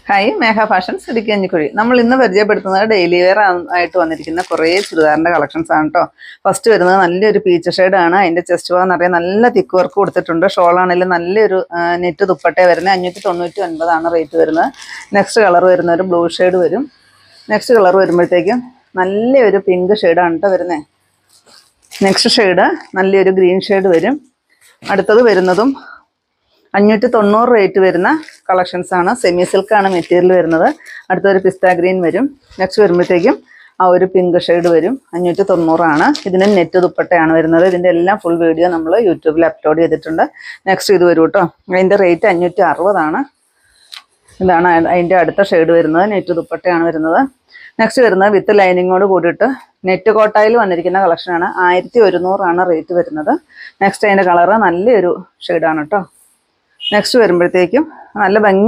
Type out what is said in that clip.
Hi, മേഘ fashions ഇടുക്കിയഞ്ഞിക്കുഴി. നമ്മൾ ഇന്ന് പരിചയപ്പെടുത്തുന്നത് ഡെയിലി വെയർ ആയിട്ട് വന്നിരിക്കുന്ന കുറേ ചുരിദാറിൻ്റെ കളക്ഷൻസ് ആണ് കേട്ടോ. ഫസ്റ്റ് വരുന്നത് നല്ലൊരു പീച്ച് ഷെയ്ഡാണ്. അതിൻ്റെ ചെസ്റ്റ് ഭാഗം നിറയെ നല്ല തിക്ക് വർക്ക് കൊടുത്തിട്ടുണ്ട്. ഷോളാണെങ്കിലും നല്ലൊരു നെറ്റ് ദുപ്പട്ട വരുന്നത്. 599 റേറ്റ് വരുന്നത്. നെക്സ്റ്റ് കളർ വരുന്ന ഒരു ബ്ലൂ ഷെയ്ഡ് വരും. നെക്സ്റ്റ് കളർ വരുമ്പോഴത്തേക്കും നല്ലൊരു പിങ്ക് ഷെയ്ഡാണ് കേട്ടോ വരുന്നത്. നെക്സ്റ്റ് ഷെയ്ഡ് നല്ലൊരു ഗ്രീൻ ഷെയ്ഡ് വരും. അടുത്തത് വരുന്നതും 590 റേറ്റ് വരുന്ന കളക്ഷൻസാണ്. സെമി സിൽക്കാണ് മെറ്റീരിയൽ വരുന്നത്. അടുത്തൊരു പിസ്ത ഗ്രീൻ വരും. നെക്സ്റ്റ് വരുമ്പോഴത്തേക്കും ആ ഒരു പിങ്ക് ഷെയ്ഡ് വരും. 590 ഇതിന് നെറ്റ് ദുപ്പട്ടയാണ് വരുന്നത്. ഇതിൻ്റെ എല്ലാം ഫുൾ വീഡിയോ നമ്മൾ യൂട്യൂബിൽ അപ്ലോഡ് ചെയ്തിട്ടുണ്ട്. നെക്സ്റ്റ് ഇത് വരും കേട്ടോ. അതിൻ്റെ റേറ്റ് 560. ഇതാണ് അതിൻ്റെ അടുത്ത ഷെയ്ഡ് വരുന്നത്. നെറ്റ് ദുപ്പട്ടയാണ് വരുന്നത്. നെക്സ്റ്റ് വരുന്നത് വിത്ത് ലൈനിങ്ങോട് കൂടിയിട്ട് നെറ്റ് കോട്ടായിൽ വന്നിരിക്കുന്ന കളക്ഷനാണ്. 1100 റേറ്റ് വരുന്നത്. നെക്സ്റ്റ് അതിൻ്റെ കളറ് നല്ലൊരു ഷെയ്ഡാണ് കേട്ടോ. നെക്സ്റ്റ് വരുമ്പോഴത്തേക്കും നല്ല ഭംഗി